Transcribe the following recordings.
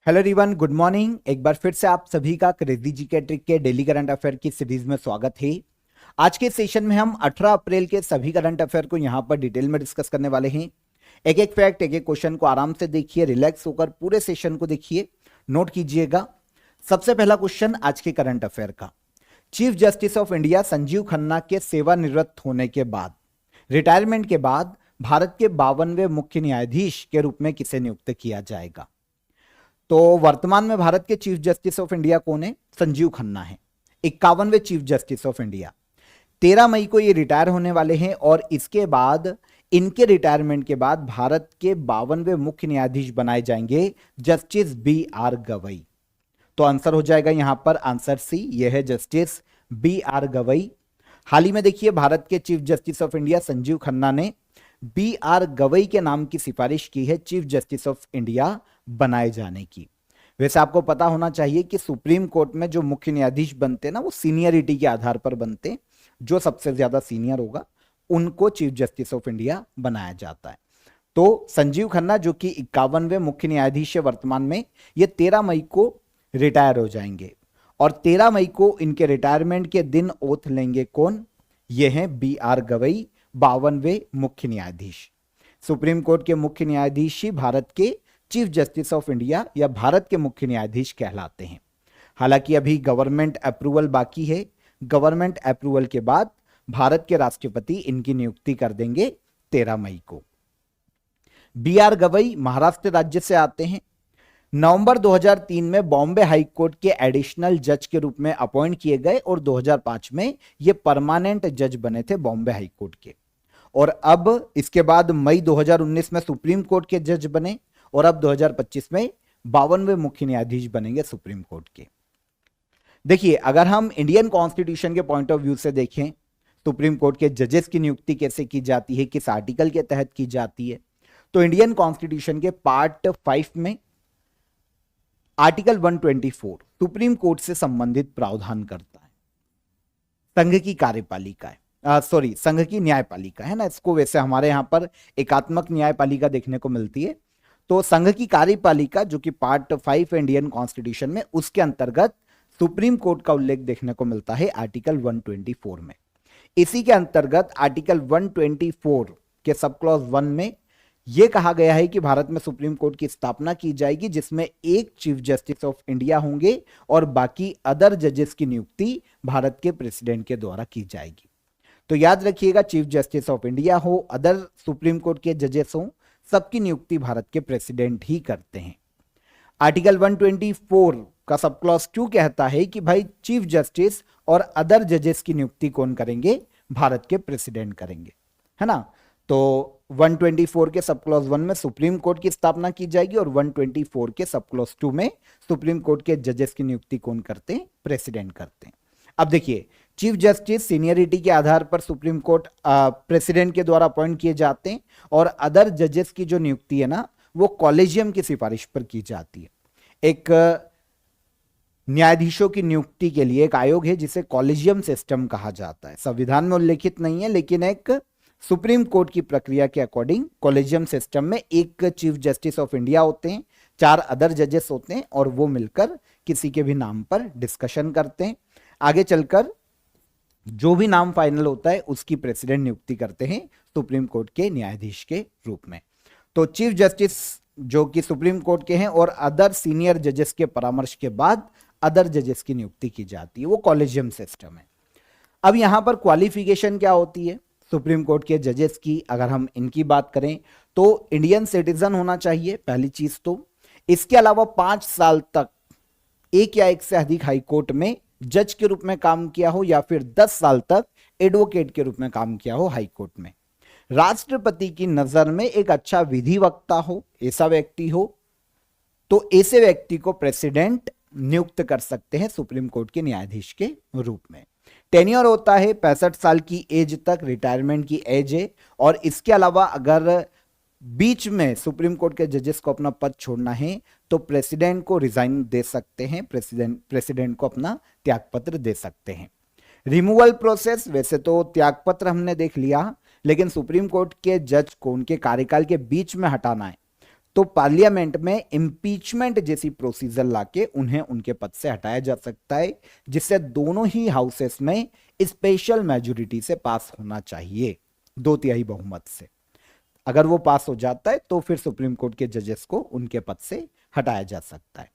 Hello everyone, good morning. एक बार फिर से आप सभी का क्रेजी जीके ट्रिक के डेली करंट अफेयर की सीरीज में स्वागत है। आज के सेशन में हम 18 अप्रैल के सभी करंट अफेयर को यहां पर डिटेल में डिस्कस करने वाले हैं। एक एक फैक्ट, एक एक क्वेश्चन को आराम से देखिए, रिलैक्स होकर पूरे सेशन को देखिए, नोट कीजिएगा। सबसे पहला क्वेश्चन आज के करंट अफेयर का, chief justice of India Sanjeev Khanna के सेवानिवृत्त होने के बाद, रिटायरमेंट के बाद भारत के 52वें मुख्य न्यायाधीश के रूप में किसे नियुक्त किया जाएगा। तो वर्तमान में भारत के चीफ जस्टिस ऑफ इंडिया कौन है? संजीव खन्ना है, 51वें चीफ जस्टिस ऑफ इंडिया। 13 मई को ये रिटायर होने वाले हैं और इसके बाद, इनके रिटायरमेंट के बाद भारत के 52वें मुख्य न्यायाधीश बनाए जाएंगे जस्टिस बी आर गवई। तो आंसर हो जाएगा यहां पर आंसर सी, यह है जस्टिस बी आर गवई। हाल ही में देखिए, भारत के chief justice of India Sanjeev Khanna ने बी आर गवई के नाम की सिफारिश की है चीफ जस्टिस ऑफ इंडिया बनाए जाने की। वैसे आपको पता होना चाहिए कि सुप्रीम कोर्ट में जो मुख्य न्यायाधीश बनते हैं ना, वो सीनियरिटी के आधार पर बनते हैं। जो सबसे ज्यादा सीनियर होगा उनको चीफ जस्टिस ऑफ इंडिया बनाया जाता है। तो संजीव खन्ना जो कि 51वें मुख्य न्यायाधीश है वर्तमान में, ये 13 मई को रिटायर हो जाएंगे और 13 मई को इनके रिटायरमेंट के दिन ओथ लेंगे कौन? ये हैं बी आर गवई, 52वें मुख्य न्यायाधीश। सुप्रीम कोर्ट के मुख्य न्यायाधीश ही भारत के चीफ जस्टिस ऑफ इंडिया या भारत के मुख्य न्यायाधीश कहलाते हैं। हालांकि अभी गवर्नमेंट अप्रूवल बाकी है। गवर्नमेंट अप्रूवल के बाद भारत के राष्ट्रपति इनकी नियुक्ति कर देंगे 13 मई को। बी आर गवई महाराष्ट्र राज्य से आते हैं। नवंबर 2003 में बॉम्बे हाई कोर्ट के एडिशनल जज के रूप में अपॉइंट किए गए और 2005 में ये परमानेंट जज बने थे बॉम्बे हाई कोर्ट के। और अब इसके बाद मई 2019 में सुप्रीम कोर्ट के जज बने और अब 2025 में 52वें मुख्य न्यायाधीश बनेंगे सुप्रीम कोर्ट के। देखिए, अगर हम इंडियन कॉन्स्टिट्यूशन के पॉइंट ऑफ व्यू से देखें, सुप्रीम कोर्ट के जजेस की नियुक्ति कैसे की जाती है, किस आर्टिकल के तहत की जाती है, तो इंडियन कॉन्स्टिट्यूशन के पार्ट 5 में आर्टिकल 124 सुप्रीम कोर्ट से संबंधित प्रावधान करता है। संघ की कार्यपालिका है, संघ की न्यायपालिका है ना, इसको वैसे हमारे यहां पर एकात्मक न्यायपालिका देखने को मिलती है। तो संघ की कार्यपालिका जो कि पार्ट 5 इंडियन कॉन्स्टिट्यूशन में, उसके अंतर्गत सुप्रीम कोर्ट का उल्लेख देखने को मिलता है आर्टिकल 124 में। इसी के अंतर्गत आर्टिकल 124 के सब क्लॉज 1 में यह कहा गया है कि भारत में सुप्रीम कोर्ट की स्थापना की जाएगी जिसमें एक चीफ जस्टिस ऑफ इंडिया होंगे और बाकी अदर जजेस की नियुक्ति भारत के प्रेसिडेंट के द्वारा की जाएगी। तो याद रखिएगा, चीफ जस्टिस ऑफ इंडिया हो, अदर सुप्रीम कोर्ट के जजेस हो, सबकी नियुक्ति भारत के प्रेसिडेंट ही करते हैं। आर्टिकल 124 का सब क्लॉज 2 कहता है कि भाई चीफ जस्टिस और अदर जजेस की नियुक्ति कौन करेंगे? भारत के प्रेसिडेंट करेंगे, है ना। तो 124 के सब क्लॉज 1 में सुप्रीम कोर्ट की स्थापना की जाएगी और 124 के सब क्लॉज 2 में सुप्रीम कोर्ट के जजेस की नियुक्ति कौन करते हैं? प्रेसिडेंट करते हैं। अब देखिए, चीफ जस्टिस सीनियरिटी के आधार पर सुप्रीम कोर्ट प्रेसिडेंट के द्वारा अपॉइंट किए जाते हैं और अदर जजेस की जो नियुक्ति है ना, वो कॉलेजियम की सिफारिश पर की जाती है। एक न्यायाधीशों की नियुक्ति के लिए एक आयोग है जिसे कॉलेजियम सिस्टम कहा जाता है। संविधान में उल्लेखित नहीं है, लेकिन एक सुप्रीम कोर्ट की प्रक्रिया के अकॉर्डिंग कॉलेजियम सिस्टम में एक चीफ जस्टिस ऑफ इंडिया होते हैं, 4 अदर जजेस होते हैं और वो मिलकर किसी के भी नाम पर डिस्कशन करते हैं। आगे चलकर जो भी नाम फाइनल होता है उसकी प्रेसिडेंट नियुक्ति करते हैं सुप्रीम कोर्ट के न्यायाधीश के रूप में। तो चीफ जस्टिस जो कि सुप्रीम कोर्ट के हैं और अदर सीनियर जजेस के परामर्श के बाद अदर जजेस की नियुक्ति की जाती है, वो कॉलेजियम सिस्टम है। अब यहां पर क्वालिफिकेशन क्या होती है सुप्रीम कोर्ट के जजेस की? अगर हम इनकी बात करें तो इंडियन सिटीजन होना चाहिए, पहली चीज तो। इसके अलावा 5 साल तक एक या एक से अधिक हाई कोर्ट में जज के रूप में काम किया हो या फिर 10 साल तक एडवोकेट के रूप में काम किया हो हाई कोर्ट में। राष्ट्रपति की नजर में एक अच्छा विधि वक्ता हो, ऐसा व्यक्ति हो, तो ऐसे व्यक्ति को प्रेसिडेंट नियुक्त कर सकते हैं सुप्रीम कोर्ट के न्यायाधीश के रूप में। टेन्योर होता है 65 साल की एज तक, रिटायरमेंट की एज है। और इसके अलावा अगर बीच में सुप्रीम कोर्ट के जजेस को अपना पद छोड़ना है तो प्रेसिडेंट को रिजाइन दे सकते हैं, प्रेसिडेंट को अपना त्यागपत्र दे सकते हैं। रिमूवल प्रोसेस, वैसे तो त्यागपत्र हमने देख लिया, लेकिन सुप्रीम कोर्ट के जज को उनके कार्यकाल के बीच में हटाना है तो पार्लियामेंट में इंपीचमेंट जैसी प्रोसीजर लाके उन्हें उनके पद से हटाया जा सकता है, जिससे दोनों ही हाउसेस में स्पेशल मेजोरिटी से पास होना चाहिए, 2/3 बहुमत से। अगर वो पास हो जाता है तो फिर सुप्रीम कोर्ट के जजेस को उनके पद से हटाया जा सकता है।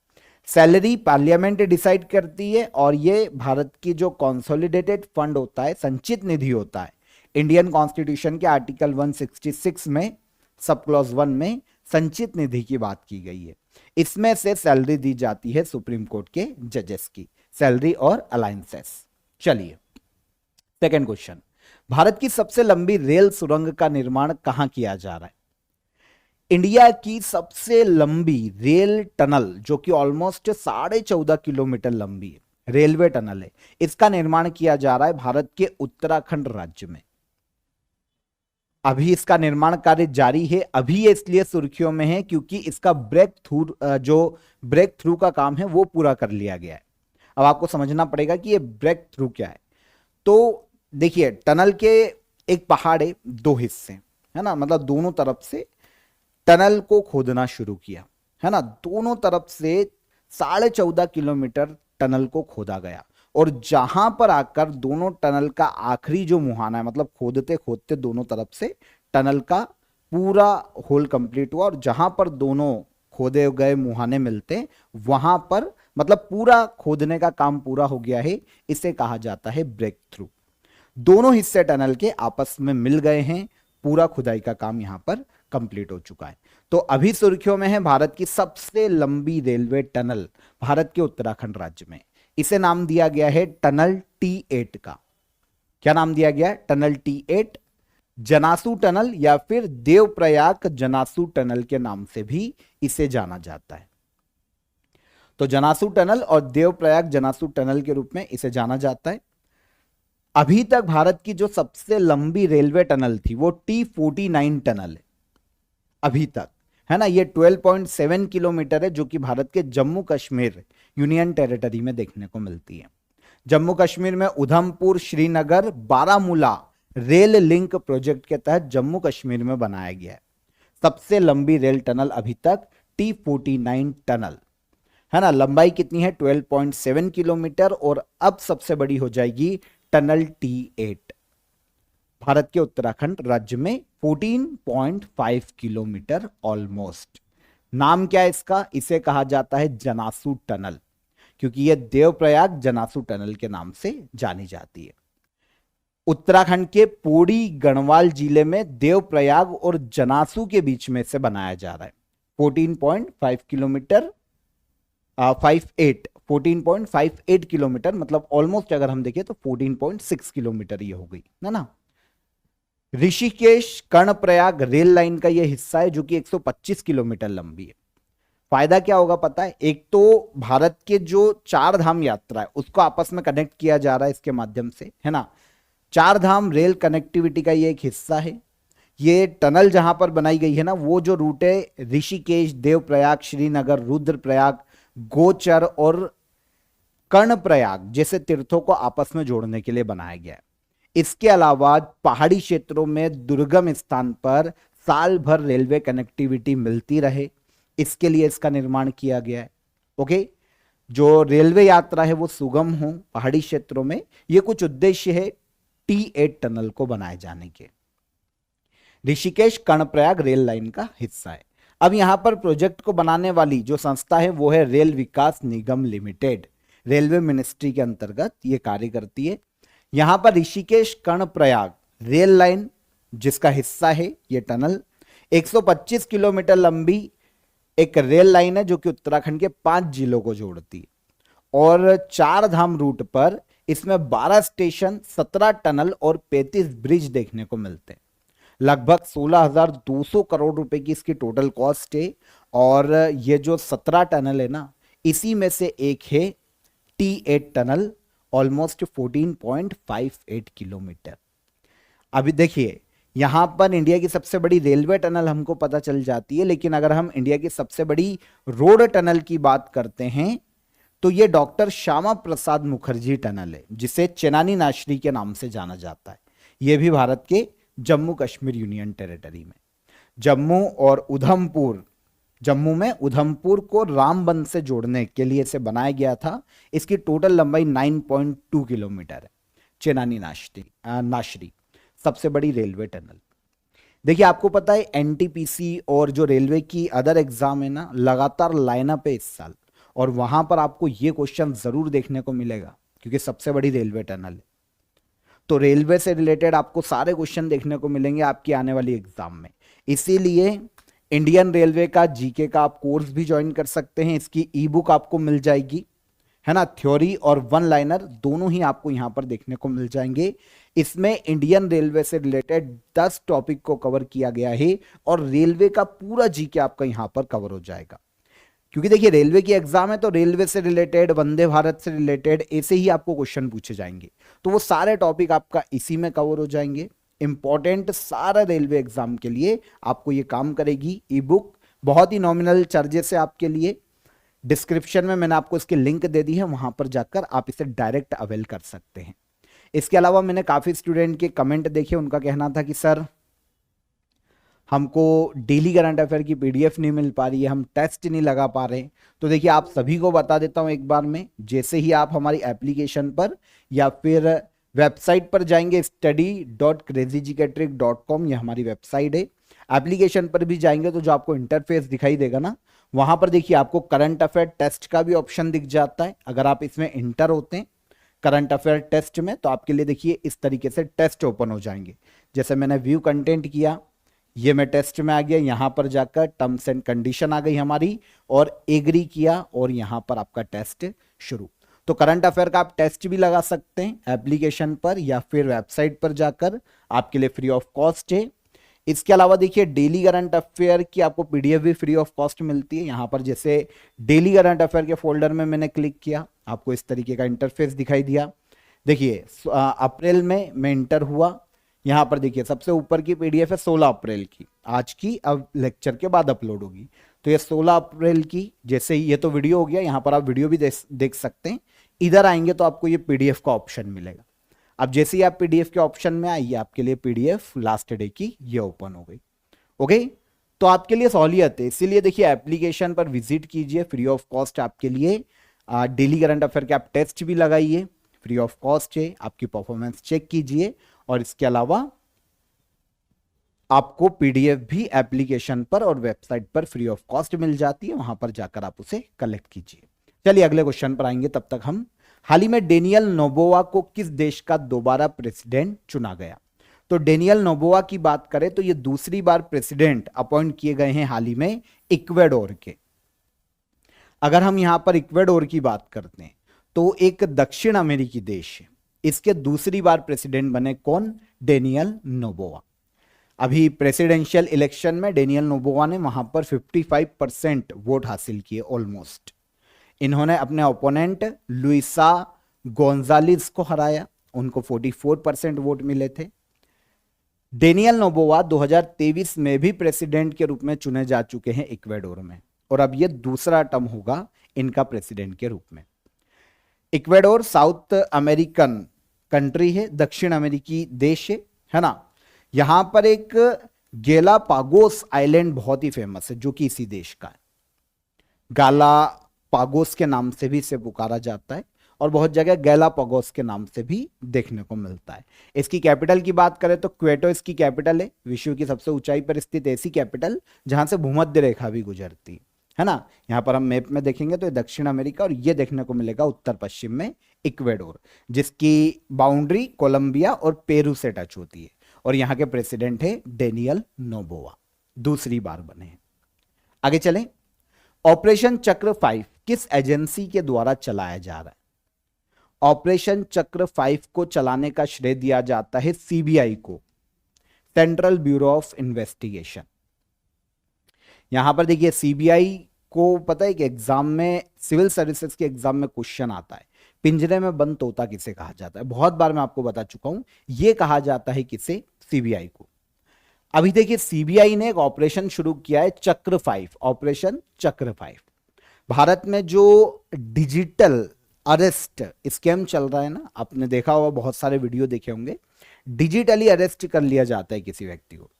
सैलरी पार्लियामेंट डिसाइड करती है, और ये भारत की जो कंसोलिडेटेड फंड होता है, संचित निधि होता है, इंडियन कॉन्स्टिट्यूशन के आर्टिकल 166 में सब क्लॉज 1 में संचित निधि की बात की गई है। इसमें से सैलरी दी जाती है सुप्रीम कोर्ट के जजेस की, सैलरी और अलायंसेस। चलिए सेकंड क्वेश्चन, भारत की सबसे लंबी रेल सुरंग का निर्माण कहां किया जा रहा है? इंडिया की सबसे लंबी रेल टनल, जो कि ऑलमोस्ट 14.5 किलोमीटर लंबी है, रेलवे टनल है, इसका निर्माण किया जा रहा है भारत के उत्तराखंड राज्य में। अभी इसका निर्माण कार्य जारी है। अभी ये इसलिए सुर्खियों में है क्योंकि इसका ब्रेक थ्रू का काम है वो पूरा कर लिया गया है। अब आपको समझना पड़ेगा कि ये ब्रेक थ्रू क्या है। तो देखिए, टनल के एक पहाड़ है, 2 हिस्से है ना, मतलब दोनों तरफ से टनल को खोदना शुरू किया है ना, दोनों तरफ से 14.5 किलोमीटर टनल को खोदा गया, और जहां पर आकर दोनों टनल का आखिरी जो मुहाना है, मतलब खोदते खोदते दोनों तरफ से टनल का पूरा होल कंप्लीट हुआ, और जहां पर दोनों खोदे गए मुहाने मिलते वहां पर मतलब पूरा खोदने का काम पूरा हो गया है, इसे कहा जाता है ब्रेक थ्रू। दोनों हिस्से टनल के आपस में मिल गए हैं, पूरा खुदाई का काम यहां पर कंप्लीट हो चुका है। तो अभी सुर्खियों में है भारत की सबसे लंबी रेलवे टनल भारत के उत्तराखंड राज्य में। इसे नाम दिया गया है टनल T8 का। क्या नाम दिया गया है? टनल T8, जनासू टनल या फिर देवप्रयाग जनासू टनल के नाम से भी इसे जाना जाता है। तो जनासू टनल और देवप्रयाग जनासू टनल के रूप में इसे जाना जाता है। अभी तक भारत की जो सबसे लंबी रेलवे टनल थी वो T49 टनल है अभी तक, है ना। ये 12.7 किलोमीटर है, जो कि भारत के जम्मू कश्मीर यूनियन टेरिटरी में देखने को मिलती है। जम्मू कश्मीर में Udhampur, Srinagar, Baramulla rail link project के तहत जम्मू कश्मीर में बनाया गया है सबसे लंबी रेल टनल अभी तक T49 टनल, है ना। लंबाई कितनी है? 12.7 किलोमीटर, और अब सबसे बड़ी हो जाएगी टनल T8, भारत के उत्तराखंड राज्य में 14.5 किलोमीटर ऑलमोस्ट। नाम क्या है इसका? इसे कहा जाता है जनासू टनल, क्योंकि यह देवप्रयाग जनासू टनल के नाम से जानी जाती है। उत्तराखंड के पौड़ी गढ़वाल जिले में देवप्रयाग और जनासू के बीच में से बनाया जा रहा है। 14.5 किलोमीटर 14.58 किलोमीटर, मतलब ऑलमोस्ट अगर हम देखें तो 14.6 किलोमीटर ये हो गई, है ना। ऋषिकेश कर्णप्रयाग रेल लाइन का यह हिस्सा है, जो कि 125 किलोमीटर लंबी है। फायदा क्या होगा पता है? एक तो भारत के जो 4 धाम यात्रा है उसको आपस में कनेक्ट किया जा रहा है इसके माध्यम से, है ना। 4 धाम रेल कनेक्टिविटी का ये एक हिस्सा है। ये टनल जहां पर बनाई गई है ना, वो जो रूट है ऋषिकेश, देवप्रयाग, श्रीनगर, रुद्रप्रयाग, गोचर और कर्णप्रयाग जैसे तीर्थों को आपस में जोड़ने के लिए बनाया गया है। इसके अलावा पहाड़ी क्षेत्रों में दुर्गम स्थान पर साल भर रेलवे कनेक्टिविटी मिलती रहे, इसके लिए इसका निर्माण किया गया है। ओके, जो रेलवे यात्रा है वो सुगम हो पहाड़ी क्षेत्रों में, ये कुछ उद्देश्य है T8 टनल को बनाए जाने के। ऋषिकेश कर्णप्रयाग रेल लाइन का हिस्सा है। अब यहां पर प्रोजेक्ट को बनाने वाली जो संस्था है वो है रेल विकास निगम लिमिटेड, रेलवे मिनिस्ट्री के अंतर्गत ये कार्य करती है। यहां पर ऋषिकेश कर्णप्रयाग रेल लाइन जिसका हिस्सा है ये टनल 125 किलोमीटर लंबी एक रेल लाइन है, जो कि उत्तराखंड के 5 जिलों को जोड़ती है, और 4 धाम रूट पर इसमें 12 स्टेशन, 17 टनल और 35 ब्रिज देखने को मिलते हैं। लगभग 16,200 करोड़ रुपए की इसकी टोटल कॉस्ट है, और ये जो 17 टनल है ना, इसी में से एक है T8 टनल, ऑलमोस्ट 14.58 किलोमीटर। अभी देखिए, यहां पर इंडिया की सबसे बड़ी रेलवे टनल हमको पता चल जाती है, लेकिन अगर हम इंडिया की सबसे बड़ी रोड टनल की बात करते हैं तो ये डॉक्टर श्यामा प्रसाद मुखर्जी टनल है, जिसे चेनानी नाशरी के नाम से जाना जाता है। यह भी भारत के जम्मू कश्मीर यूनियन टेरिटरी में, जम्मू और उधमपुर जम्मू में उधमपुर को रामबन से जोड़ने के लिए इसे बनाया गया था। इसकी टोटल लंबाई 9.2 किलोमीटर है। चेनानी नाशरी सबसे बड़ी रेलवे टनल। देखिए आपको पता है एनटीपीसी और जो रेलवे की अदर एग्जाम है ना, लगातार लाइनअप है इस साल, और वहां पर आपको ये क्वेश्चन जरूर देखने को मिलेगा क्योंकि सबसे बड़ी रेलवे टनल है। तो रेलवे से रिलेटेड आपको सारे क्वेश्चन देखने को मिलेंगे आपकी आने वाली एग्जाम में। इसीलिए इंडियन रेलवे का जीके का आप कोर्स भी ज्वाइन कर सकते हैं। इसकी ई बुक आपको मिल जाएगी, है ना। थ्योरी और वन लाइनर दोनों ही आपको यहां पर देखने को मिल जाएंगे। इसमें इंडियन रेलवे से रिलेटेड 10 टॉपिक को कवर किया गया है और रेलवे का पूरा जीके आपका यहां पर कवर हो जाएगा। क्योंकि देखिए रेलवे की एग्जाम है तो रेलवे से रिलेटेड, वंदे भारत से रिलेटेड ऐसे ही आपको क्वेश्चन पूछे जाएंगे, तो वो सारे टॉपिक आपका इसी में कवर हो जाएंगे। इंपॉर्टेंट सारा रेलवे एग्जाम के लिए आपको ये काम करेगी ई बुक, बहुत ही नॉमिनल चार्जेस है आपके लिए। डिस्क्रिप्शन में मैंने आपको इसकी लिंक दे दी है, वहां पर जाकर आप इसे डायरेक्ट अवेल कर सकते हैं। इसके अलावा मैंने काफी स्टूडेंट के कमेंट देखे, उनका कहना था कि सर हमको डेली करंट अफेयर की पीडीएफ नहीं मिल पा रही है, हम टेस्ट नहीं लगा पा रहे। तो देखिए आप सभी को बता देता हूं एक बार में, जैसे ही आप हमारी एप्लीकेशन पर या फिर वेबसाइट पर जाएंगे, study.crazygktrick.com, ये हमारी वेबसाइट है। एप्लीकेशन पर भी जाएंगे तो जो आपको इंटरफेस दिखाई देगा ना, वहां पर देखिए आपको करंट अफेयर टेस्ट का भी ऑप्शन दिख जाता है। अगर आप इसमें इंटर होते हैं करंट अफेयर टेस्ट में, तो आपके लिए देखिए इस तरीके से टेस्ट ओपन हो जाएंगे। जैसे मैंने व्यू कंटेंट किया, ये मैं टेस्ट में आ गया, यहां पर जाकर टर्म्स एंड कंडीशन आ गई हमारी और एग्री किया और यहां पर आपका टेस्ट शुरू। तो करंट अफेयर का आप टेस्ट भी लगा सकते हैं एप्लीकेशन पर या फिर वेबसाइट पर जाकर, आपके लिए फ्री ऑफ कॉस्ट है। इसके अलावा देखिए डेली करंट अफेयर की आपको पीडीएफ भी फ्री ऑफ कॉस्ट मिलती है। यहां पर जैसे डेली करंट अफेयर के फोल्डर में मैंने क्लिक किया, आपको इस तरीके का इंटरफेस दिखाई दिया। देखिए अप्रैल में मैं इंटर हुआ, यहां पर देखिए सबसे ऊपर की पीडीएफ है 16 अप्रैल की, आज की अब लेक्चर के बाद अपलोड होगी। तो ये 16 अप्रैल की, जैसे ही ये तो वीडियो हो गया, यहां पर आप वीडियो भी देख सकते हैं। इधर आएंगे तो आपको ये पीडीएफ का ऑप्शन मिलेगा। अब जैसे ही आप पीडीएफ के ऑप्शन में आइए, आपके लिए पीडीएफ लास्ट डे की ये ओपन हो गई। ओके, तो आपके लिए सहूलियत है, इसीलिए देखिए एप्लीकेशन पर विजिट कीजिए, फ्री ऑफ कॉस्ट आपके लिए। डेली करंट अफेयर के आप टेस्ट भी लगाइए, फ्री ऑफ कॉस्ट है, आपकी परफॉर्मेंस चेक कीजिए और इसके अलावा आपको पीडीएफ भी एप्लीकेशन पर और वेबसाइट पर फ्री ऑफ कॉस्ट मिल जाती है, वहां पर जाकर आप उसे कलेक्ट कीजिए। चलिए अगले क्वेश्चन पर आएंगे, तब तक हम हाल ही में डेनियल नोबोवा को किस देश का दोबारा प्रेसिडेंट चुना गया। तो डेनियल नोबोवा की बात करें तो ये दूसरी बार प्रेसिडेंट अपॉइंट किए गए हैं हाल ही में इक्वेडोर के। अगर हम यहां पर इक्वेडोर की बात करते हैं तो एक दक्षिण अमेरिकी देश है, इसके दूसरी बार प्रेसिडेंट बने कौन? Daniel Noboa. अभी प्रेसिडेंशियल इलेक्शन में डेनियल नोबोवा ने वहां पर 55% वोट हासिल किए ऑलमोस्ट। इन्होंने अपने ओपोनेंट लुइसा गोंजालिस को हराया, उनको 44% वोट मिले थे। डेनियल नोबोवा 2023 में भी प्रेसिडेंट के रूप में चुने जा चुके हैं इक्वेडोर में, और अब ये दूसरा टर्म होगा इनका प्रेसिडेंट के रूप में। इक्वेडोर साउथ अमेरिकन कंट्री है, दक्षिण अमेरिकी देश है ना। यहां पर एक गैलापागोस आइलैंड बहुत ही फेमस है जो कि इसी देश का है। गैलापागोस के नाम से भी इसे पुकारा जाता है और बहुत जगह गैलापागोस के नाम से भी देखने को मिलता है। इसकी कैपिटल की बात करें तो क्वेटो इसकी कैपिटल है, विश्व की सबसे ऊंचाई पर स्थित ऐसी कैपिटल जहां से भूमध्य रेखा भी गुजरती है ना। यहां पर हम मैप में देखेंगे तो ये दक्षिण अमेरिका और ये देखने को मिलेगा उत्तर पश्चिम में इक्वेडोर, जिसकी बाउंड्री कोलंबिया और पेरू से टच होती है। और यहां के प्रेसिडेंट है डेनियल नोबोवा, दूसरी बार बने हैं। आगे चलें, ऑपरेशन चक्र 5 किस एजेंसी के द्वारा चलाया जा रहा है? ऑपरेशन चक्र 5 को चलाने का श्रेय दिया जाता है सीबीआई को, सेंट्रल ब्यूरो ऑफ इन्वेस्टिगेशन। यहां पर देखिए सीबीआई को पता है कि एग्जाम में, सिविल सर्विसेज के एग्जाम में क्वेश्चन आता है, पिंजरे में बंद तोता किसे कहा जाता है? बहुत बार मैं आपको बता चुका हूं, यह कहा जाता है किसे? सीबीआई को। अभी देखिए सीबीआई ने एक ऑपरेशन शुरू किया है चक्र 5, ऑपरेशन चक्र 5। भारत में जो डिजिटल अरेस्ट स्कैम चल रहा है ना, आपने देखा होगा, बहुत सारे वीडियो देखे होंगे, डिजिटली अरेस्ट कर लिया जाता है किसी व्यक्ति को।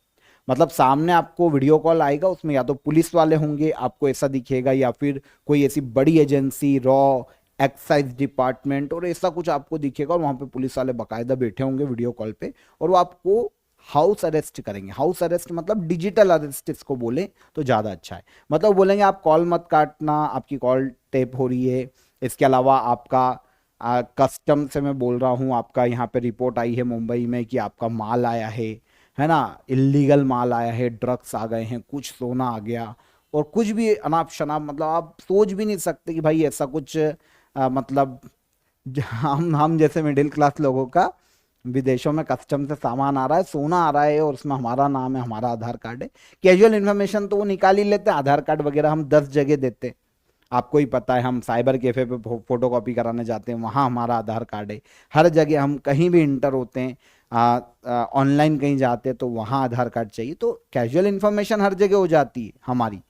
मतलब सामने आपको वीडियो कॉल आएगा, उसमें या तो पुलिस वाले होंगे, आपको ऐसा दिखेगा, या फिर कोई ऐसी बड़ी एजेंसी, रॉ, एक्साइज डिपार्टमेंट और ऐसा कुछ आपको दिखेगा, और वहां पे पुलिस वाले बाकायदा बैठे होंगे वीडियो कॉल पे, और वो आपको हाउस अरेस्ट करेंगे। हाउस अरेस्ट मतलब डिजिटल अरेस्ट इसको बोले तो ज्यादा अच्छा है। मतलब बोलेंगे आप कॉल मत काटना, आपकी कॉल टेप हो रही है। इसके अलावा आपका कस्टम से मैं बोल रहा हूँ, आपका यहाँ पे रिपोर्ट आई है मुंबई में कि आपका माल आया है ना, इलीगल माल आया है, ड्रग्स आ गए हैं, कुछ सोना आ गया, और कुछ भी अनाप शनाप, मतलब आप सोच भी नहीं सकते कि भाई ऐसा कुछ मतलब हम जैसे मिडिल क्लास लोगों का विदेशों में कस्टम से सामान आ रहा है, सोना आ रहा है, और उसमें हमारा नाम है, हमारा आधार कार्ड है। कैजुअल इन्फॉर्मेशन तो वो निकाल ही लेते हैं, आधार कार्ड वगैरह हम 10 जगह देते हैं, आपको ही पता है। हम साइबर कैफे पे फोटो कॉपी कराने जाते हैं, वहाँ हमारा आधार कार्ड है। हर जगह हम कहीं भी इंटर होते हैं, ऑनलाइन कहीं जाते हैं, तो वहाँ आधार कार्ड चाहिए। तो कैजुअल इन्फॉर्मेशन हर जगह हो जाती है हमारी,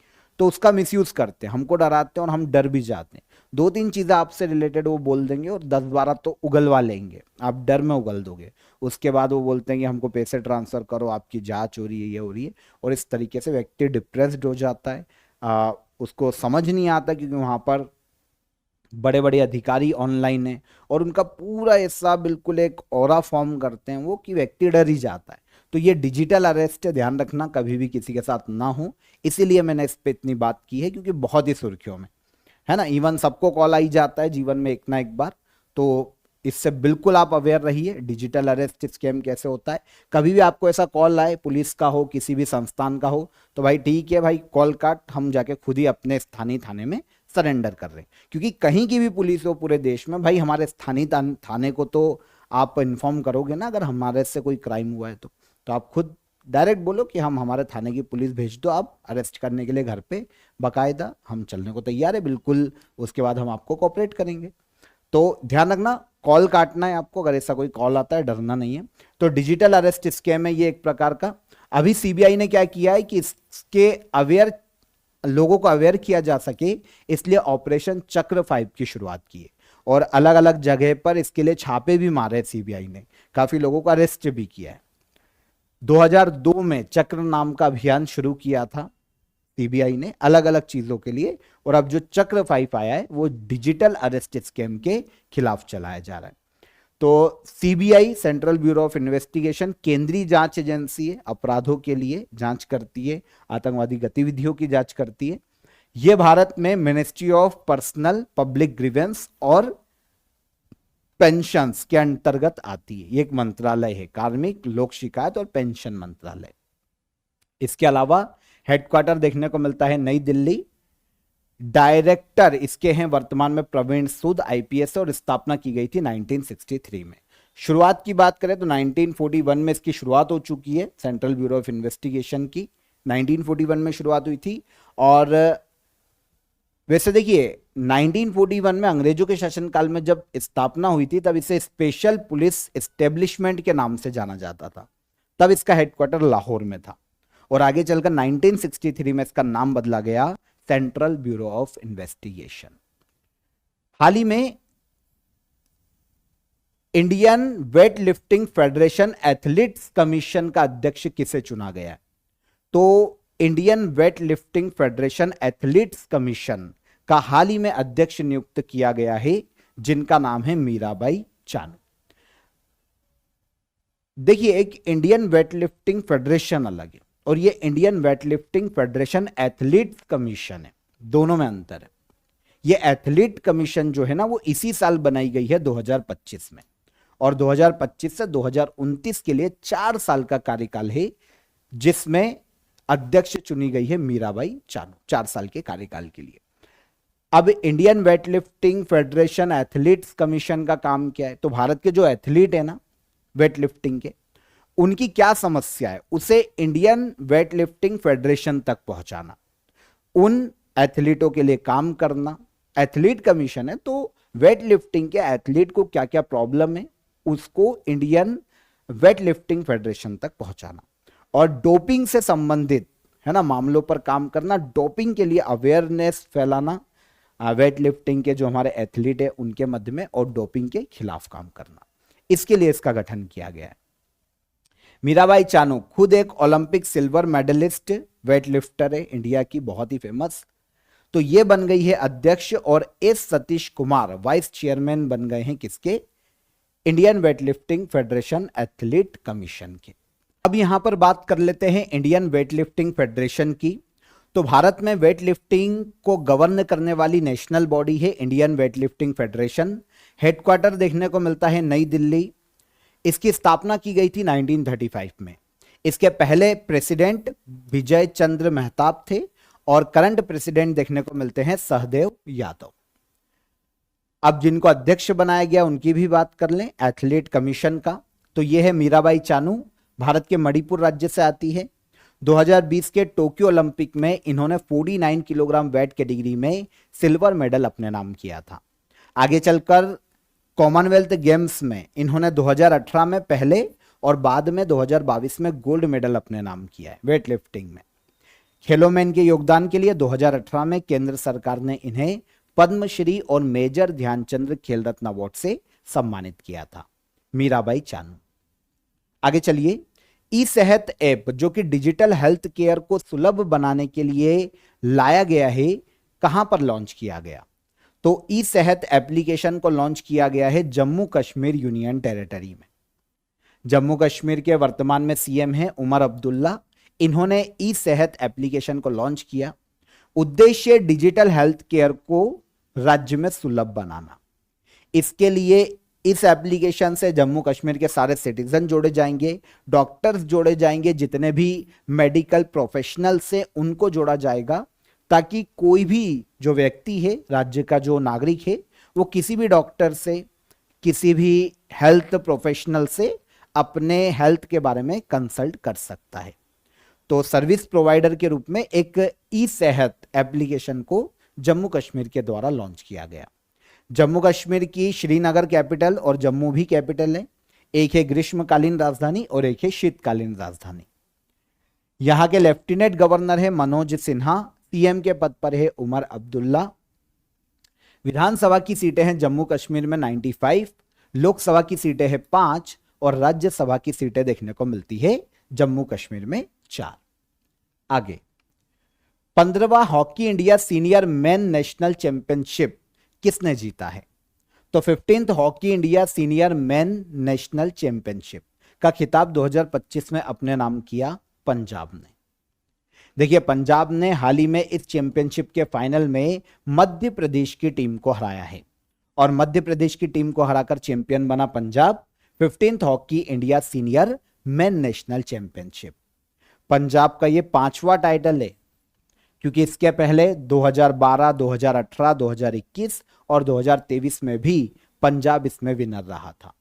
तो उसका मिसयूज करते हैं, हमको डराते हैं और हम डर भी जाते हैं। 2-3 चीज़ें आपसे रिलेटेड वो बोल देंगे और 10-12 तो उगलवा लेंगे, आप डर में उगल दोगे। उसके बाद वो बोलते हैं कि हमको पैसे ट्रांसफर करो, आपकी जांच हो रही है, ये हो रही है, और इस तरीके से व्यक्ति डिप्रेस्ड हो जाता है। उसको समझ नहीं आता, क्योंकि वहां पर बड़े बड़े अधिकारी ऑनलाइन है, और उनका पूरा ऐसा बिल्कुल एक ऑरा फॉर्म करते हैं वो, कि व्यक्ति डर ही जाता है। तो ये डिजिटल अरेस्ट है, ध्यान रखना कभी भी किसी के साथ ना हो। इसीलिए मैंने इस पे इतनी बात की है, क्योंकि बहुत ही सुर्खियों में है ना। इवन सबको कॉल आई जाता है जीवन में एक ना एक बार, तो इससे बिल्कुल आप अवेयर रहिए। डिजिटल अरेस्ट स्कैम कैसे होता है, कभी भी आपको ऐसा कॉल आए, पुलिस का हो, किसी भी संस्थान का हो, तो भाई ठीक है भाई, कॉल काट, हम जाके खुद ही अपने स्थानीय थाने में सरेंडर कर रहे हैं। क्योंकि कहीं की भी पुलिस हो पूरे देश में, भाई हमारे स्थानीय थाने को तो आप इन्फॉर्म करोगे ना, अगर हमारे से कोई क्राइम हुआ है तो आप खुद डायरेक्ट बोलो कि हम हमारे थाने की पुलिस भेज दो, आप अरेस्ट करने के लिए घर पे, बाकायदा हम चलने को तैयार है बिल्कुल, उसके बाद हम आपको कोऑपरेट करेंगे। तो ध्यान रखना, कॉल काटना है आपको, अगर ऐसा कोई कॉल आता है डरना नहीं है। तो डिजिटल अरेस्ट स्कैम है ये एक प्रकार का। अभी सीबीआई ने क्या किया है कि इसके अवेयर, लोगों को अवेयर किया जा सके, इसलिए ऑपरेशन चक्र 5 की शुरुआत की है, और अलग अलग जगह पर इसके लिए छापे भी मारे सीबीआई ने, काफी लोगों को अरेस्ट भी किया है। 2002 में चक्र नाम का अभियान शुरू किया था सीबीआई ने अलग अलग चीजों के लिए, और अब जो चक्र 5 आया है वो डिजिटल अरेस्ट स्कैम के खिलाफ चलाया जा रहा है। तो CBI, central bureau of investigation, केंद्रीय जांच एजेंसी है, अपराधों के लिए जांच करती है, आतंकवादी गतिविधियों की जांच करती है। यह भारत में ministry of personnel public grievance और पेंशंस के अंतर्गत आती है। ये एक मंत्रालय है, कार्मिक लोक शिकायत और पेंशन मंत्रालय। इसके अलावा हेडक्वार्टर देखने को मिलता है नई दिल्ली। डायरेक्टर इसके हैं वर्तमान में प्रवीण सूद आईपीएस, और स्थापना की गई थी 1963 में। शुरुआत की बात करें तो 1941 में इसकी शुरुआत हो चुकी है, सेंट्रल ब्यूरो ऑफ इन्वेस्टिगेशन की 1941 में शुरुआत हुई थी। और वैसे देखिए 1941 में अंग्रेजों के शासनकाल में जब स्थापना हुई थी, तब इसे स्पेशल पुलिस एस्टेब्लिशमेंट के नाम से जाना जाता था, तब इसका हेडक्वार्टर लाहौर में था, और आगे चलकर 1963 में इसका नाम बदला गया सेंट्रल ब्यूरो ऑफ इन्वेस्टिगेशन। हाल ही में Indian weight lifting federation athletes commission का अध्यक्ष किसे चुना गया है? तो Indian weight lifting federation athletes commission का हाल ही में अध्यक्ष नियुक्त किया गया है, जिनका नाम है मीराबाई चानू। देखिए, एक इंडियन वेट लिफ्टिंग फेडरेशन अलग है, और ये Indian weight lifting federation athletes commission है, दोनों में अंतर है। ये एथलीट कमीशन जो है ना, वो इसी साल बनाई गई है 2025 में, और 2025 से 2029 के लिए 4 साल का कार्यकाल है, जिसमें अध्यक्ष चुनी गई है मीराबाई चानू 4 साल के कार्यकाल के लिए। अब Indian weight lifting federation athletes commission का काम क्या है? तो भारत के जो एथलीट है ना वेट लिफ्टिंग के, उनकी क्या समस्या है, उसे इंडियन वेट लिफ्टिंग फेडरेशन तक पहुंचाना, उन एथलीटों के लिए काम करना। एथलीट कमीशन है, तो वेट लिफ्टिंग के एथलीट को क्या क्या प्रॉब्लम है, उसको इंडियन वेट लिफ्टिंग फेडरेशन तक पहुंचाना, और डोपिंग से संबंधित है ना मामलों पर काम करना, डोपिंग के लिए अवेयरनेस फैलाना, वेट लिफ्टिंग के जो हमारे एथलीट है उनके मध्य में, और डोपिंग के खिलाफ काम करना। इसके लिए इसका गठन किया गया है। मीराबाई चानू खुद एक Olympic silver medallist weightlifter है, इंडिया की बहुत ही फेमस। तो ये बन गई है अध्यक्ष और S Satish Kumar vice chairman बन गए हैं किसके? Indian weight lifting federation athlete commission के। अब यहां पर बात कर लेते हैं इंडियन वेट लिफ्टिंग फेडरेशन की। तो भारत में वेट लिफ्टिंग को गवर्न करने वाली नेशनल बॉडी है Indian weight lifting federation. Headquarter देखने को मिलता है नई दिल्ली। इसकी स्थापना की गई थी 1935 में। इसके पहले प्रेसिडेंट विजय चंद्र मेहताब थे और करंट प्रेसिडेंट देखने को मिलते हैं सहदेव यादव। अब जिनको अध्यक्ष बनाया गया उनकी भी बात कर लें एथलीट कमीशन का। तो यह है मीराबाई चानू, भारत के मणिपुर राज्य से आती है। 2020 के टोक्यो ओलंपिक में इन्होंने 49 किलोग्राम वेट कैटेगरी में सिल्वर मेडल अपने नाम किया था। आगे चलकर कॉमनवेल्थ गेम्स में इन्होंने 2018 में पहले और बाद में 2022 में गोल्ड मेडल अपने नाम किया है वेट लिफ्टिंग में। खेलों में इनके योगदान के लिए 2018 में केंद्र सरकार ने इन्हें पद्मश्री और मेजर ध्यानचंद्र खेल रत्न अवार्ड से सम्मानित किया था। मीराबाई चानू। आगे चलिए, ई सेहत ऐप जो कि डिजिटल हेल्थ केयर को सुलभ बनाने के लिए लाया गया है, कहां पर लॉन्च किया गया? तो ई सेहत एप्लीकेशन को लॉन्च किया गया है जम्मू कश्मीर यूनियन टेरिटरी में। जम्मू कश्मीर के वर्तमान में सीएम हैं उमर अब्दुल्ला। इन्होंने ई सेहत एप्लीकेशन को लॉन्च किया। उद्देश्य डिजिटल हेल्थ केयर को राज्य में सुलभ बनाना। इसके लिए इस एप्लीकेशन से जम्मू कश्मीर के सारे सिटीजन जोड़े जाएंगे, डॉक्टर्स जोड़े जाएंगे, जितने भी मेडिकल प्रोफेशनल से उनको जोड़ा जाएगा, ताकि कोई भी जो व्यक्ति है, राज्य का जो नागरिक है, वो किसी भी डॉक्टर से, किसी भी हेल्थ प्रोफेशनल से अपने हेल्थ के बारे में कंसल्ट कर सकता है। तो सर्विस प्रोवाइडर के रूप में एक ई सेहत एप्लीकेशन को जम्मू कश्मीर के द्वारा लॉन्च किया गया। जम्मू कश्मीर की श्रीनगर कैपिटल और जम्मू भी कैपिटल है। एक है ग्रीष्मकालीन राजधानी और एक है शीतकालीन राजधानी। यहां के लेफ्टिनेंट गवर्नर है मनोज सिन्हा। सीएम के पद पर है उमर अब्दुल्ला। विधानसभा की सीटें हैं जम्मू कश्मीर में 95, लोकसभा की सीटें हैं 5 और राज्यसभा की सीटें देखने को मिलती है जम्मू कश्मीर में 4। आगे 15वां hockey India senior men national championship किसने जीता है? तो 15th hockey India senior men national championship का खिताब 2025 में अपने नाम किया पंजाब ने। देखिए, पंजाब ने हाल ही में इस चैंपियनशिप के फाइनल में मध्य प्रदेश की टीम को हराया है और मध्य प्रदेश की टीम को हराकर चैंपियन बना Punjab. 15th hockey India senior men national championship Punjab का ये 5वां टाइटल है, क्योंकि इसके पहले 2012, 2018, 2021 और 2023 में भी पंजाब इसमें विनर रहा था।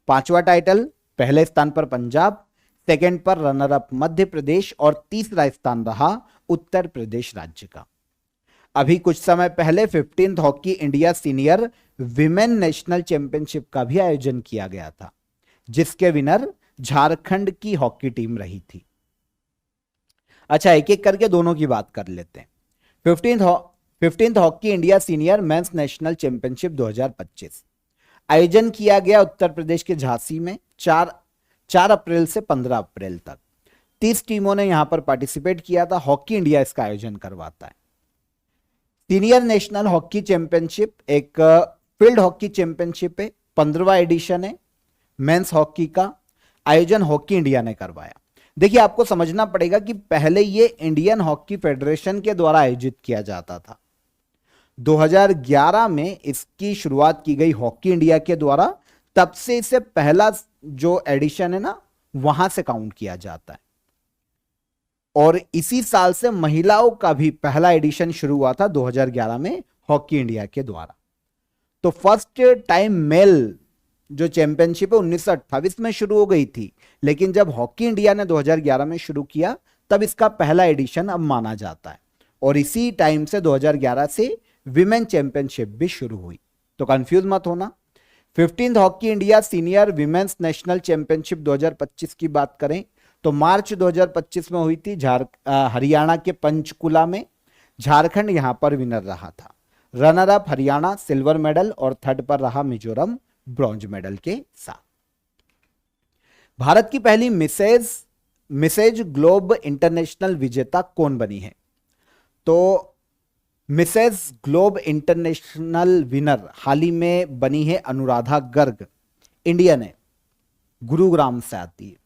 5वां टाइटल, पहले स्थान पर पंजाब, सेकंड पर रनर अप मध्य प्रदेश और तीसरा स्थान रहा उत्तर प्रदेश राज्य का। अभी कुछ समय पहले 15th hockey India senior women national championship का भी आयोजन किया गया था, जिसके विनर झारखंड की हॉकी टीम रही थी। अच्छा, एक एक करके दोनों की बात कर लेते हैं। 15th hockey India senior mains national championship 2025 आयोजन किया गया उत्तर प्रदेश के झांसी में 4 अप्रैल से 15 अप्रैल तक। 30 टीमों ने यहां पर पार्टिसिपेट किया था। हॉकी इंडिया इसका आयोजन करवाता है। सीनियर नेशनल हॉकी चैंपियनशिप एक फील्ड हॉकी चैंपियनशिप है, 15वां एडिशन है। मेंस हॉकी का आयोजन हॉकी इंडिया ने करवाया। देखिए, आपको समझना पड़ेगा कि पहले ये इंडियन हॉकी फेडरेशन के द्वारा आयोजित किया जाता था। 2011 में इसकी शुरुआत की गई हॉकी इंडिया के द्वारा। तब से इसे पहला जो एडिशन है ना, वहां से काउंट किया जाता है। और इसी साल से महिलाओं का भी पहला एडिशन शुरू हुआ था 2011 में हॉकी इंडिया के द्वारा। तो फर्स्ट टाइम मेल जो चैंपियनशिप है 1928 में शुरू हो गई थी, लेकिन जब हॉकी इंडिया ने 2011 में शुरू किया तब इसका पहला एडिशन अब माना जाता है। और इसी टाइम से 2011 से विमेन चैंपियनशिप भी शुरू हुई। तो कंफ्यूज मत होना। 15th hockey India senior women's national championship 2025 की बात करें तो मार्च 2025 में हुई थी हरियाणा के पंचकुला में। झारखंड यहां पर विनर रहा था। Runner up Haryana silver medal और थर्ड पर रहा मिजोरम ब्रॉन्ज मेडल के साथ। भारत की पहली मिसेज ग्लोब इंटरनेशनल विजेता कौन बनी है? तो मिसेज ग्लोब इंटरनेशनल विनर हाल ही में बनी है अनुराधा गर्ग, इंडियन है, गुरुग्राम से आती है।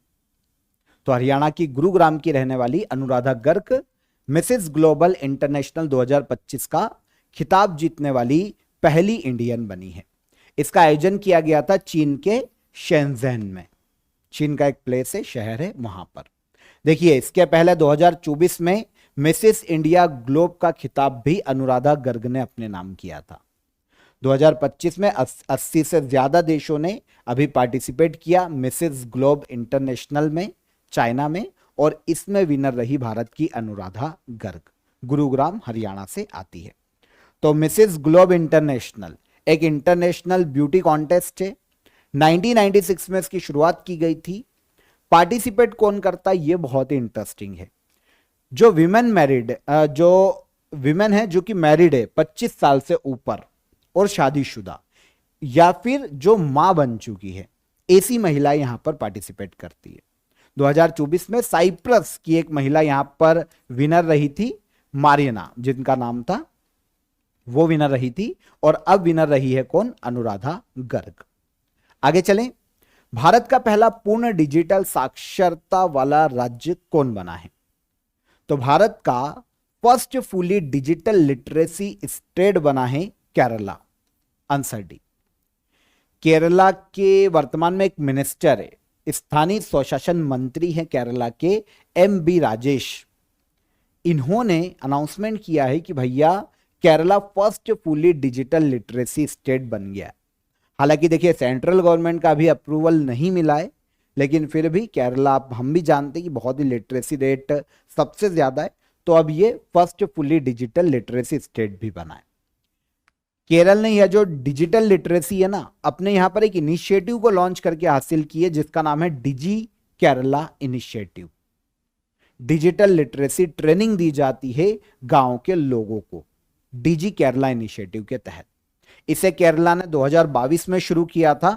तो हरियाणा की गुरुग्राम की रहने वाली Anuradha Garg Mrs global international 2025 का खिताब जीतने वाली पहली इंडियन बनी है। इसका आयोजन किया गया था चीन के शेंज़ेन में। चीन का एक प्लेस है, शहर है वहां पर। देखिए, इसके पहले 2024 में मिसेस इंडिया ग्लोब का खिताब भी अनुराधा गर्ग ने अपने नाम किया था। 2025 में 80 से ज्यादा देशों ने अभी पार्टिसिपेट किया मिसेस ग्लोब इंटरनेशनल में, चाइना में, और इसमें विनर रही भारत की अनुराधा गर्ग, गुरुग्राम हरियाणा से आती है। तो मिसेस ग्लोब इंटरनेशनल एक इंटरनेशनल ब्यूटी कॉन्टेस्ट है। 1996 में इसकी शुरुआत की गई थी। पार्टिसिपेट कौन करता है, ये बहुत ही इंटरेस्टिंग है। जो विमेन है जो कि मैरिड है 25 साल से ऊपर और शादीशुदा, या फिर जो मां बन चुकी है, ऐसी महिला यहां पर पार्टिसिपेट करती है। 2024 में साइप्रस की एक महिला यहां पर विनर रही थी, मारियना जिनका नाम था, वो विनर रही थी। और अब विनर रही है कौन? अनुराधा गर्ग। आगे चलें। भारत का पहला पूर्ण डिजिटल साक्षरता वाला राज्य कौन बना है? तो भारत का first fully digital literacy state बना है केरला, आंसर डी। केरला के वर्तमान में एक मिनिस्टर है, स्थानीय स्वशासन मंत्री हैं केरला के, एम.बी. राजेश। इन्होंने अनाउंसमेंट किया है कि भैया Kerala first fully digital literacy state बन गया। हालांकि देखिए, सेंट्रल गवर्नमेंट का भी अप्रूवल नहीं मिला है, लेकिन फिर भी केरला, हम भी जानते हैं कि बहुत ही लिटरेसी रेट सबसे ज्यादा है, तो अब ये first fully digital literacy state भी बना है। केरल ने यह जो डिजिटल लिटरेसी है ना, अपने यहां पर एक इनिशिएटिव को लॉन्च करके हासिल की है, जिसका नाम है Digi Kerala initiative. Digital literacy training दी जाती है गांव के लोगों को, डिजी केरला इनिशिएटिव के तहत। इसे केरला ने 2022 में शुरू किया था।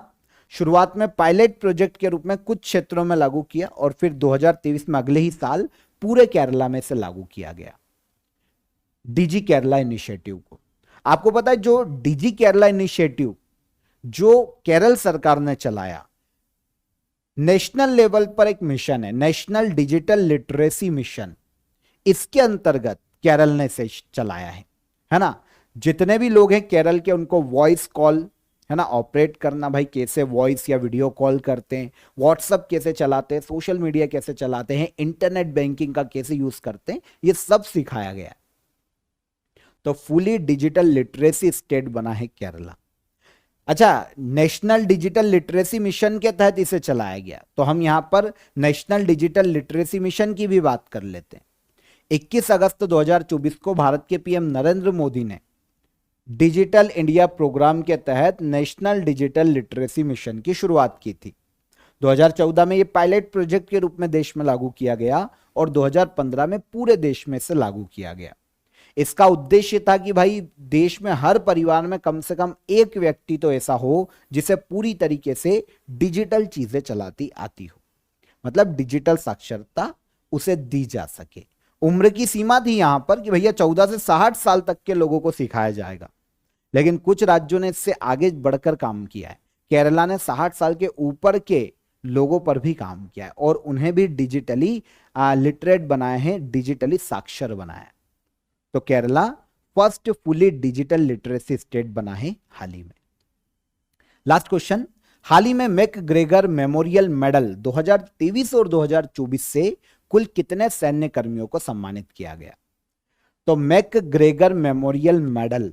शुरुआत में पायलट प्रोजेक्ट के रूप में कुछ क्षेत्रों में लागू किया, और फिर 2023 में अगले ही साल पूरे केरला में से लागू किया गया डिजी केरला इनिशिएटिव को। आपको पता है, जो डिजी केरला इनिशिएटिव जो केरल सरकार ने चलाया, नेशनल लेवल पर एक मिशन है, नेशनल डिजिटल लिटरेसी मिशन। इसके अंतर्गत केरल ने इसे चलाया है ना। जितने भी लोग हैं केरल के, उनको वॉइस कॉल, है ना, ऑपरेट करना, भाई कैसे वॉइस या वीडियो कॉल करते हैं, व्हाट्सएप कैसे चलाते हैं, सोशल मीडिया कैसे चलाते हैं, इंटरनेट बैंकिंग का कैसे यूज करते हैं, ये सब सिखाया गया। तो फुली डिजिटल लिटरेसी स्टेट बना है केरला। अच्छा, नेशनल डिजिटल लिटरेसी मिशन के तहत इसे चलाया गया, तो हम यहां पर नेशनल डिजिटल लिटरेसी मिशन की भी बात कर लेते हैं। 21 अगस्त 2024 को भारत के पीएम नरेंद्र मोदी ने डिजिटल इंडिया प्रोग्राम के तहत नेशनल डिजिटल लिटरेसी मिशन की शुरुआत की थी। 2014 में यह पायलट प्रोजेक्ट के रूप में देश में लागू किया गया, और 2015 में पूरे देश में से लागू किया गया। इसका उद्देश्य था कि भाई देश में हर परिवार में कम से कम एक व्यक्ति तो ऐसा हो जिसे पूरी तरीके से डिजिटल चीजें चलाती आती हो, मतलब डिजिटल साक्षरता उसे दी जा सके। उम्र की सीमा थी यहां पर कि भैया 14 से 60 साल तक के लोगों को सिखाया जाएगा, लेकिन कुछ राज्यों ने इससे आगे बढ़कर काम किया है। केरला ने 60 साल के ऊपर के लोगों पर भी काम किया है, और उन्हें भी डिजिटली लिटरेट बनाए हैं, डिजिटली साक्षर बनाया है। तो Kerala first fully digital literacy state बना है हाल ही में। लास्ट क्वेश्चन, हाल ही में मैकग्रेगर मेमोरियल मेडल 2023 और 2024 से कुल कितने सैन्य कर्मियों को सम्मानित किया गया? तो मैकग्रेगर मेमोरियल मेडल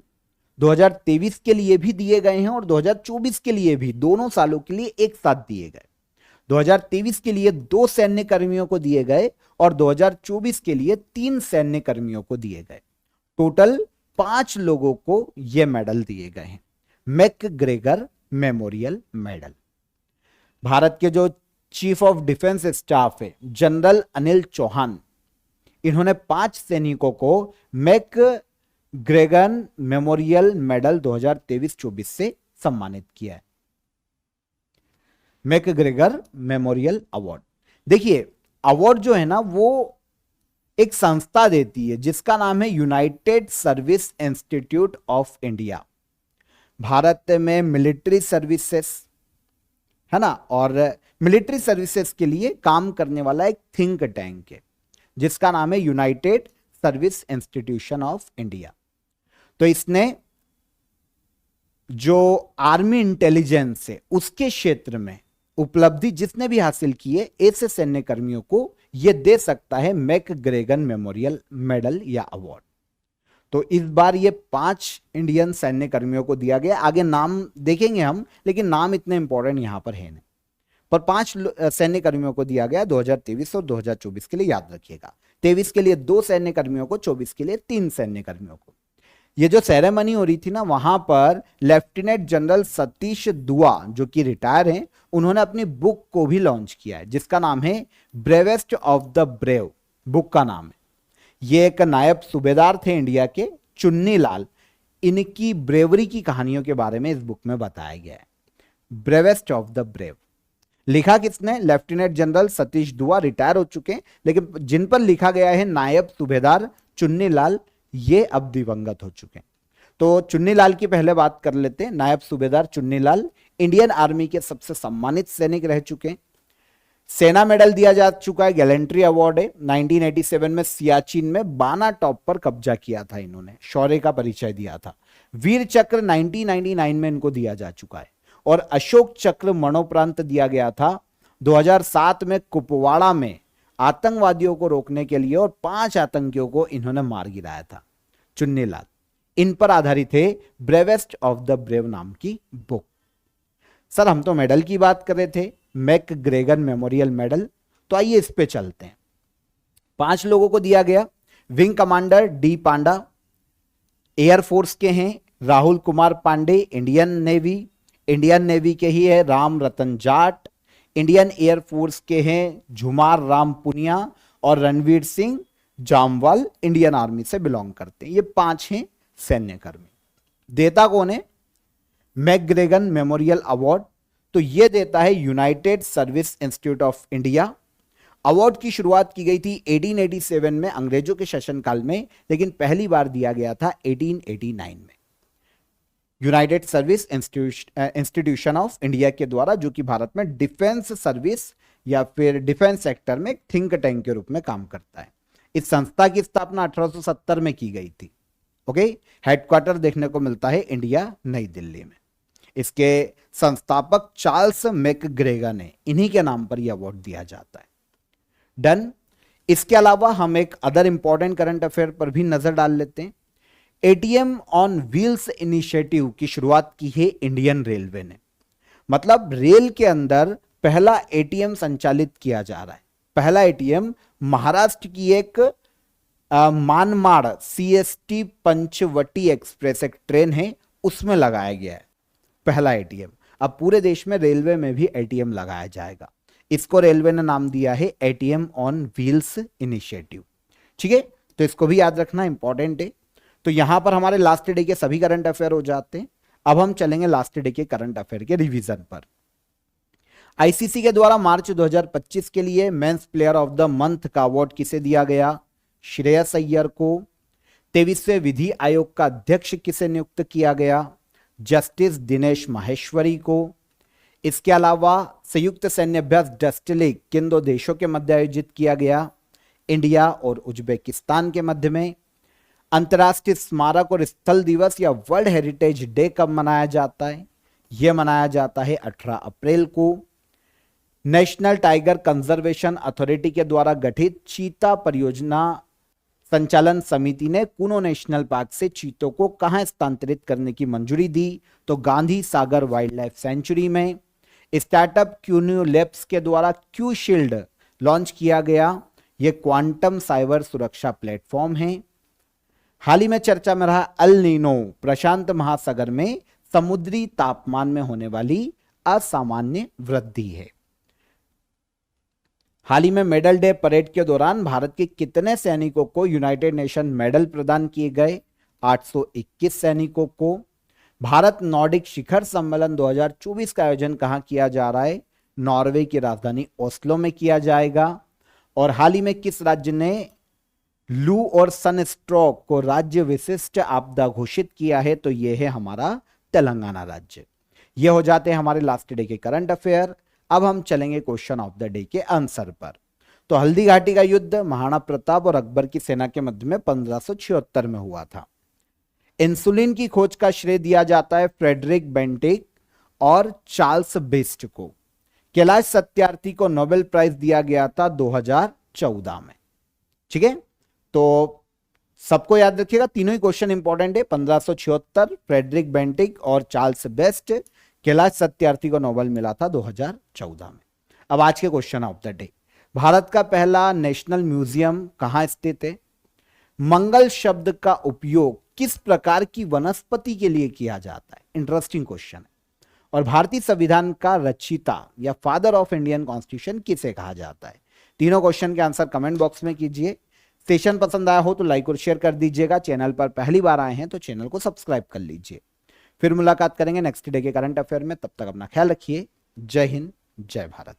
2023 के लिए भी दिए गए हैं और 2024 के लिए भी, दोनों सालों के लिए एक साथ दिए गए। 2023 के लिए 2 सैन्य कर्मियों को दिए गए और 2024 के लिए 3 सैन्य कर्मियों को दिए गए। टोटल 5 लोगों को यह मेडल दिए गए हैं, मैकग्रेगर मेमोरियल मेडल। भारत के जो चीफ ऑफ डिफेंस स्टाफ है जनरल अनिल चौहान, इन्होंने 5 सैनिकों को मैकग्रेगर मेमोरियल मेडल 2023-24 से सम्मानित किया है। McGregor memorial award. देखिए, अवार्ड जो है ना वो एक संस्था देती है जिसका नाम है United service institute of India. Bharat में मिलिट्री सर्विसेज है ना, और मिलिट्री सर्विसेज के लिए काम करने वाला एक थिंक टैंक है जिसका नाम है United service institution of India. तो इसने जो आर्मी इंटेलिजेंस है उसके क्षेत्र में उपलब्धि जिसने भी हासिल की है, ऐसे सैन्य कर्मियों को यह दे सकता है मैकग्रेगन मेमोरियल मेडल या अवार्ड। तो इस बार ये 5 इंडियन सैन्य कर्मियों को दिया गया। आगे नाम देखेंगे हम, लेकिन नाम इतने इंपॉर्टेंट यहां पर है नहीं, पर 5 सैन्य कर्मियों को दिया गया 2023 और 2024 के लिए। याद रखिएगा, 23 के लिए 2 सैन्य कर्मियों को, 24 के लिए 3 सैन्य कर्मियों को। ये जो सेरेमनी हो रही थी ना, वहां पर लेफ्टिनेंट जनरल सतीश दुआ जो कि रिटायर हैं, उन्होंने अपनी बुक को भी लॉन्च किया है जिसका नाम है bravest of the brave. Book का नाम है, ये एक नायब सूबेदार थे इंडिया के, चुन्नी लाल, इनकी ब्रेवरी की कहानियों के बारे में इस बुक में बताया गया है। ब्रेवेस्ट ऑफ द ब्रेव लिखा किसने? लेफ्टिनेंट जनरल सतीश दुआ, रिटायर हो चुके हैं, लेकिन जिन पर लिखा गया है नायब सूबेदार चुन्नी लाल, ये अब दिवंगत हो चुके हैं। तो चुन्नी लाल की पहले बात कर लेते हैं। नायब सूबेदार चुन्नी लाल इंडियन आर्मी के सबसे सम्मानित सैनिक रह चुके हैं। सेना मेडल दिया जा चुका है, गैलेंट्री अवार्ड है। 1987 में सियाचिन में बाना टॉप पर कब्जा किया था इन्होंने, शौर्य का परिचय दिया था। वीर चक्र 1999 में इनको दिया जा चुका है, और अशोक चक्र मरणोपरांत दिया गया था 2007 में कुपवाड़ा में आतंकवादियों को रोकने के लिए, और 5 आतंकियों को इन्होंने मार गिराया था चुन्नी लाल। इन पर आधारित है ब्रेवेस्ट ऑफ द ब्रेव नाम की बुक। सर हम तो मेडल की बात कर रहे थे, मैकग्रेगन मेमोरियल मेडल, तो आइए इस पे चलते हैं। 5 लोगों को दिया गया। विंग कमांडर डी पांडा एयरफोर्स के हैं, राहुल कुमार पांडे इंडियन नेवी के ही है राम रतन जाट, इंडियन एयरफोर्स के हैं झुमार राम पुनिया, और रणवीर सिंह जामवाल इंडियन आर्मी से बिलोंग करते हैं। ये 5 हैं सैन्य कर्मी। देता कौन है मैकग्रेगन मेमोरियल अवार्ड? तो यह देता है United service institute of India. Award की शुरुआत की गई थी 1887 में अंग्रेजों के शासनकाल में, लेकिन पहली बार दिया गया था 1889 में United service institution of India के द्वारा, जो कि भारत में डिफेंस सर्विस या फिर डिफेंस सेक्टर में थिंक टैंक के रूप में काम करता है। इस संस्था की स्थापना 1870 में की गई थी। ओके, हेडक्वार्टर देखने को मिलता है इंडिया, नई दिल्ली में। इसके संस्थापक चार्ल्स मैकग्रेगन है, इन्हीं के नाम पर यह अवार्ड दिया जाता है। डन। इसके अलावा हम एक अदर इंपॉर्टेंट करंट अफेयर पर भी नजर डाल लेते हैं। एटीएम ऑन व्हील्स इनिशिएटिव की शुरुआत की है इंडियन रेलवे ने। मतलब रेल के अंदर पहला एटीएम संचालित किया जा रहा है। पहला एटीएम महाराष्ट्र की एक मानमाड़ सीएसटी पंचवटी एक्सप्रेस एक ट्रेन है, उसमें लगाया गया है पहला एटीएम। अब पूरे देश में रेलवे में भी एटीएम लगाया जाएगा। इसको रेलवे ने नाम दिया है एटीएम ऑन व्हील्स इनिशिएटिव। ठीक है, तो इसको भी याद रखना इंपॉर्टेंट है। तो यहां पर हमारे लास्ट डे के सभी करंट अफेयर हो जाते हैं। अब हम चलेंगे लास्ट डे के करंट अफेयर के रिवीजन पर। आईसीसी के द्वारा मार्च 2025 के लिए men's player of the month का अवार्ड किसे दिया गया? श्रेयस अय्यर को। 23वें विधि आयोग का अध्यक्ष किसे नियुक्त किया गया? जस्टिस दिनेश माहेश्वरी को। इसके अलावा संयुक्त सैन्य अभ्यास डस्टलिक किन 2 देशों के मध्य आयोजित किया गया? इंडिया और उज्बेकिस्तान के मध्य में। अंतर्राष्ट्रीय स्मारक और स्थल दिवस या वर्ल्ड हेरिटेज डे कब मनाया जाता है? यह मनाया जाता है 18 अप्रैल को। नेशनल टाइगर कंजर्वेशन अथॉरिटी के द्वारा गठित चीता परियोजना संचालन समिति ने कूनो नेशनल पार्क से चीतों को कहां स्थानांतरित करने की मंजूरी दी? तो Gandhi Sagar wild life sanctuary में। स्टार्टअप क्यून्यू लैब्स के द्वारा क्यू शील्ड लॉन्च किया गया। यह क्वांटम साइबर सुरक्षा प्लेटफॉर्म है। हाल ही में चर्चा में रहा अल नीनो प्रशांत महासागर में समुद्री तापमान में होने वाली असामान्य वृद्धि है। हाल ही में मेडल डे परेड के दौरान भारत के कितने सैनिकों को यूनाइटेड नेशन मेडल प्रदान किए गए? 821 सैनिकों को। भारत नॉर्डिक शिखर सम्मेलन 2024 का आयोजन कहां किया जा रहा है? नॉर्वे की राजधानी ओस्लो में किया जाएगा। और हाल ही में किस राज्य ने लू और सनस्ट्रोक को राज्य विशिष्ट आपदा घोषित किया है? तो यह है हमारा तेलंगाना राज्य। ये हो जाते हैं हमारे लास्ट डे के करंट अफेयर। अब हम चलेंगे क्वेश्चन ऑफ द डे के आंसर पर। तो हल्दी घाटी का युद्ध महाराणा प्रताप और अकबर की सेना के मध्य में 1576 में हुआ था। इंसुलिन की खोज का श्रेय दिया जाता है फ्रेडरिक बेंटिक और चार्ल्स बेस्ट को। कैलाश सत्यार्थी को नोबेल प्राइज दिया गया था 2014 में। ठीक है, तो सबको याद रखिएगा, तीनों ही क्वेश्चन इंपॉर्टेंट है। 1576 फ्रेडरिक बेंटिक और चार्ल्स बेस्ट, कैलाश सत्यार्थी को नोबेल मिला था 2014 में। अब आज के question of the day, Bharat का पहला नेशनल म्यूजियम कहां स्थित है? मंगल शब्द का उपयोग किस प्रकार की वनस्पति के लिए किया जाता है? इंटरेस्टिंग क्वेश्चन है। और भारतीय संविधान का रचयिता या फादर ऑफ इंडियन कॉन्स्टिट्यूशन किसे कहा जाता है? तीनों क्वेश्चन के आंसर कमेंट बॉक्स में कीजिए। सेशन पसंद आया हो तो लाइक और शेयर कर दीजिएगा। चैनल पर पहली बार आए हैं तो चैनल को सब्सक्राइब कर लीजिए। फिर मुलाकात करेंगे नेक्स्ट डे के करंट अफेयर में। तब तक अपना ख्याल रखिए। जय हिंद, जय भारत।